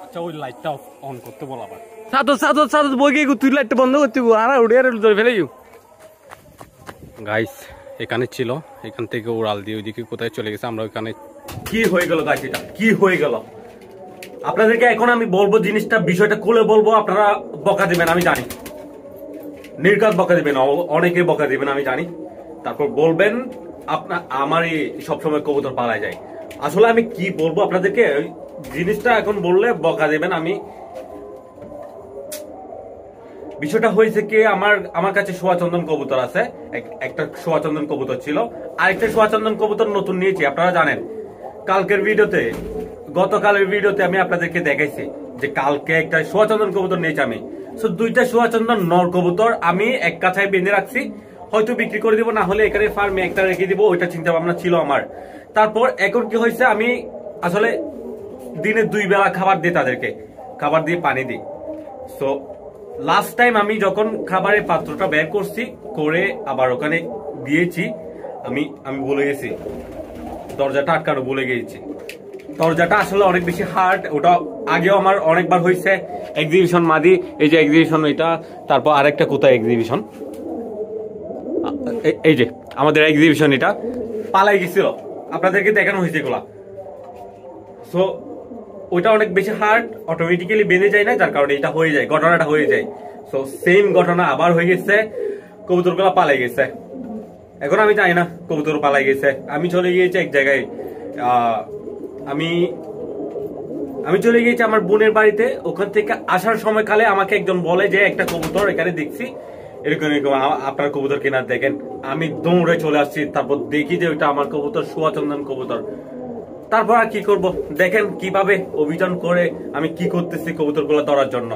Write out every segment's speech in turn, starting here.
আচ্ছা ওই লাইটটা অন করতে বল আবার। সাদত বই গিয়ে তুই লাইটটা বন্ধ করতে আর উড়ে ধরে ফেলে গাইস এখানে ছিল, এখান থেকে উড়াল দিয়ে ওইদিকে কোথায় চলে গেছে, আমরা ওইখানে কি হয়ে গেল গাইস, এটা কি হয়ে গেল আপনাদেরকে এখন আমি বলবো, জিনিসটা বিষয়টা খুলে বলবো, আপনারা বকা দিবেন আমি জানি, নির্ঘাত বকা দিবেন, অনেকে বকা দিবেন আমি জানি, তারপর বলবেন আপনার আমার সবসময় কবুতর পালায় যায়। আসলে আমি কি বলবো আপনাদেরকে, জিনিসটা এখন বললে বকা দিবেন। আমি বিষয়টা হয়েছে কি, আমার কাছে সোয়াচন্দন কবুতর আছে, একটা সোয়াচন্দন কবুতর ছিল, আরেকটা সোয়াচন্দন কবুতর নতুন নিয়েছি। আপনারা জানেন কালকের ভিডিওতে, গতকালের ভিডিওতে আমি আপনাদেরকে দেখাইছি যে কালকে একটা সোয়াচন্দন কবুতর নিয়েছি আমি। সো দুইটা সোয়াচন্দন নর কবুতর আমি এক কাছায় বেঁধে রাখছি, হয়তো বিক্রি করে দিব, না হলে এখানে ফার্মে একটা রেখে দিব, ওইটা চিন্তা ভাবনা ছিল আমার। তারপর এখন কি হয়েছে, আমি আসলে দিনে 2 বেলা খাবার দিই তাদেরকে, খাবার দিয়ে পানি দিই। সো লাস্ট টাইম আমি যখন খাবারের পাত্রটা বের করছি করে আবার ওখানে দিয়েছি, আমি বলে গেছি দরজাটা আটকানো ভুলে গিয়েছি। দরজাটা আসলে অনেক বেশি হার্ড, ওটা আগেও আমার অনেকবার হয়েছে। এক্সিবিশন মাদি, এই যে এক্সিবিশন এটা, তারপর আরেকটা কোথায় এক্সিবিশন, এই যে আমাদের এক্সিবিশন, এটা পালাই গেছিল, আপনাদেরকে দেখানো হয়েছে এগুলা। সো ওইটা অনেক বেশি হার্ড, অটোমেটিক্যালি বেঁধে যায় না, যার কারণে এটা হয়ে যায়, ঘটনাটা হয়ে যায়। সো সেম ঘটনা আবার হয়ে গেছে, কবুতরগুলা পালাই গেছে। এখন আমি জানি না কবুতর পালাই গেছে, আমি চলে গিয়েছি এক জায়গায়, আমি চলে গিয়েছি আমার বোনের বাড়িতে। ওখান থেকে আসার সময়কালে আমাকে একজন বলে যে একটা কবুতর এখানে দেখছি, এরকম এরকম আপনার কবুতর কিনা দেখেন। আমি দৌড়ে চলে আসছি, তারপর দেখি যে ওইটা আমার কবুতর, সোয়াচন্দন কবুতর। তারপর আর কি করব, দেখেন কিভাবে অভিযান করে আমি কি করতেছি কবুতরগুলো ধরার জন্য।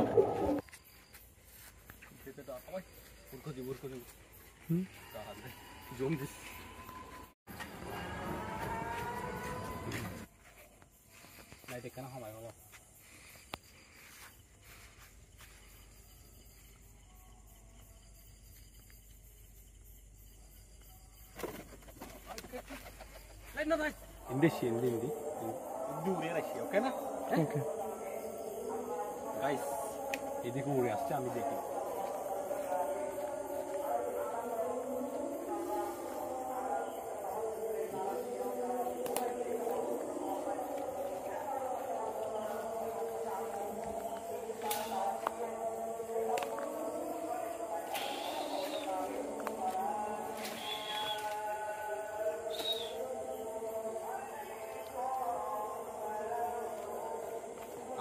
Hindi. Dure রাখি, ওকে না? ওকে গাইস, এদিকে উড়ে আসছে, আমি দেখি।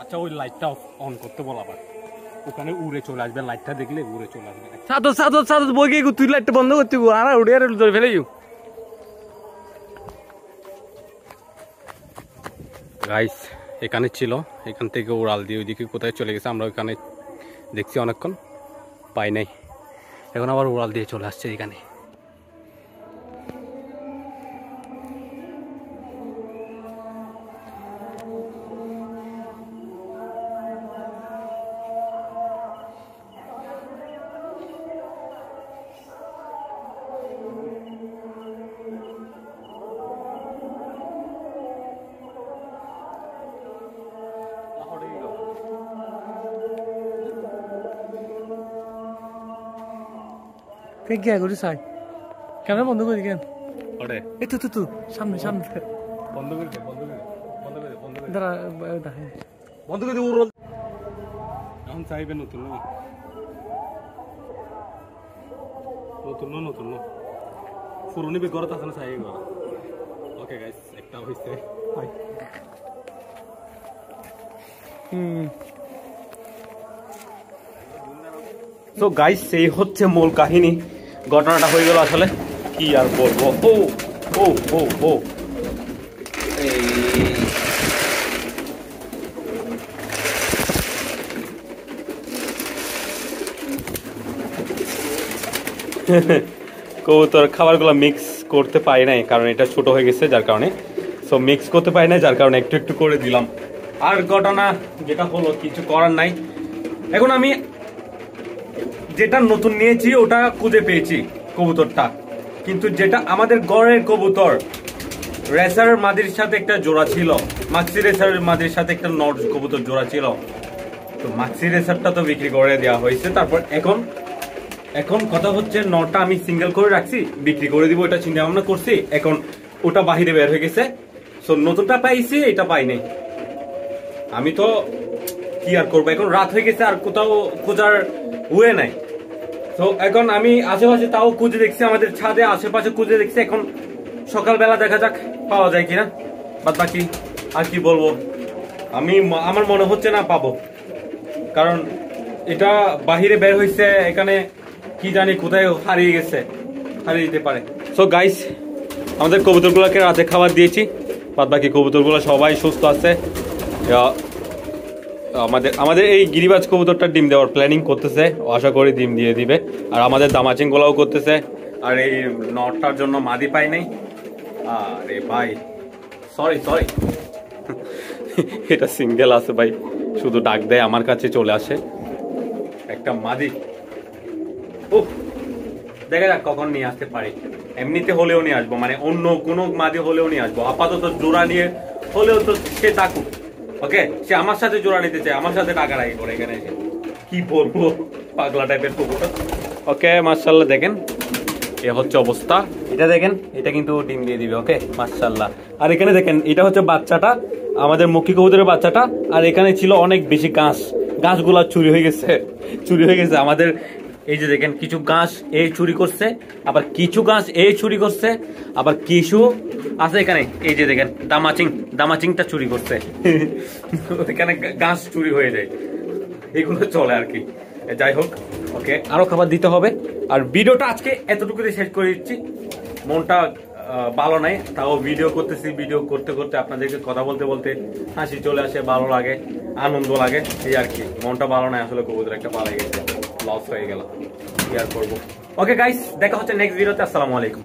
আচ্ছা ওই লাইটটা অন করতে বল আবার, ওখানে উড়ে চলে আসবে, লাইটটা দেখলে উড়ে চলে আসবে। সাদত বই গিয়ে তুই লাইটটা বন্ধ করতে আর উড়ে ধরে ফেলে গাইস এখানে ছিল, এখান থেকে উড়াল দিয়ে ওইদিকে কোথায় চলে গেছে, আমরা ওইখানে দেখছি অনেকক্ষণ, পাই নাই। এখন আবার উড়াল দিয়ে চলে আসছে এখানে। কে করি সাই ক্যামেরা বন্ধ করি কেন? ওরে এই তো সামনে বন্ধ করে দে, দাঁড়া দেখেন বন্ধ করে দে। উড়াল এখন চাইবে নতুন পুরনো বেগর থাকে না, চাই গড়। ওকে গাইস, একটা হইছে। তো গাইস এই হচ্ছে মূল কাহিনী, ঘটনাটা হয়ে গেল। আসলে কি আর বলবো, ও কবুতর খাবারগুলো মিক্স করতে পারি নাই, কারণ এটা ছোট হয়ে গেছে, যার কারণে সো মিক্স করতে পারি না, যার কারণে একটু করে দিলাম। আর ঘটনা যেটা হলো, কিছু করার নাই। এখন আমি যেটা নতুন নিয়েছি ওটা খুঁজে পেয়েছি কবুতরটা, কিন্তু যেটা আমাদের গড়ের কবুতর রেসার মাদির সাথে একটা জোড়া ছিল, মাক্সি রেসার মাদির সাথে একটা নর কবুতর জোড়া ছিল, তো মাক্সি রেসারটা তো বিক্রি করে দেওয়া হয়েছে। তারপর এখন কথা হচ্ছে নটা আমি সিঙ্গেল করে রাখছি, বিক্রি করে দিব, এটা চিন্তা ভাবনা করছি। এখন ওটা বাহিরে বের হয়ে গেছে, সো নতুনটা পাইছি, এটা পাই নাই। আমি তো কি আর করবো, এখন রাত হয়ে গেছে, আর কোথাও খোঁজার ওয়ে নাই। তো এখন আমি আশেপাশে তাও খুঁজে দেখছি, আমাদের ছাদে আশেপাশে খুঁজে দেখছি। এখন সকালবেলা দেখা যাক পাওয়া যায় কিনা, বাদ বাকি আর কি বলবো। আমার মনে হচ্ছে না পাবো, কারণ এটা বাহিরে বের হয়েছে, এখানে কি জানি কোথায় হারিয়ে গেছে, হারিয়ে যেতে পারে। সো গাইস, আমাদের কবুতরগুলোকে রাতে খাবার দিয়েছি, বাদ বাকি কবুতরগুলো সবাই সুস্থ আছে। আমাদের এই গিরিবাজ কবুতরটা ডিম দেওয়ার প্ল্যানিং করতেছে, আশা করি ডিম দিয়ে দিবে। আর আমাদের দামাচিং গোলাও করতেছে। আর এই নটটার জন্য মাদি পাই নাই। আরে ভাই সরি এটা সিঙ্গেল আছে ভাই, শুধু ডাক দেয় আমার কাছে চলে আসে একটা মাদি। দেখা যাক কখন নিয়ে আসতে পারি, এমনিতে হলেও নিয়ে আসবো, মানে অন্য কোনো মাদি হলেও নিয়ে আসবো। আপাতত জোড়া নিয়ে হলেও তো সে থাকুক, ওকে? সে আমার সাথে জোড়া নিতে চায়, আমার সাথে টাকা রাখি করে এখানে এসে, কি বলবো, পাগলা টাইপের কবুতর। ওকে মাশাআল্লাহ, দেখেন এ হচ্ছে অবস্থা। এটা দেখেন, এটা কিন্তু ডিম দিয়ে দিবে, ওকে মাশাআল্লাহ। আর এখানে দেখেন, এটা হচ্ছে বাচ্চাটা, আমাদের মক্কি কবুতরের বাচ্চাটা। আর এখানে ছিল অনেক বেশি গাছগুলা চুরি হয়ে গেছে আমাদের। এই যে দেখেন, কিছু ঘাস এই চুরি করছে, আবার কিছু ঘাস এই চুরি করছে, আবার কিছু আছে এখানে, এই যে দেখেন দামাচিংটা চুরি করছে। এখানে ঘাস চুরি হয়ে যায়, এগুলো চলে আর কি। যাই হোক, ওকে আরো খাবার দিতে হবে। আর ভিডিওটা আজকে এতটুকুতে শেষ করে দিচ্ছি। মনটা ভালো নাই, তাও ভিডিও করতেছি, ভিডিও করতে করতে আপনাদেরকে কথা বলতে বলতে হাসি চলে আসে, ভালো লাগে, আনন্দ লাগে, এই আর কি। মনটা ভালো নাই আসলে, কবুতর একটা পালাই গেছে, লস হয়ে গেল, কি আর করবো। ওকে গাইস, দেখা হচ্ছে নেক্সট ভিডিওতে। আসসালামু আলাইকুম।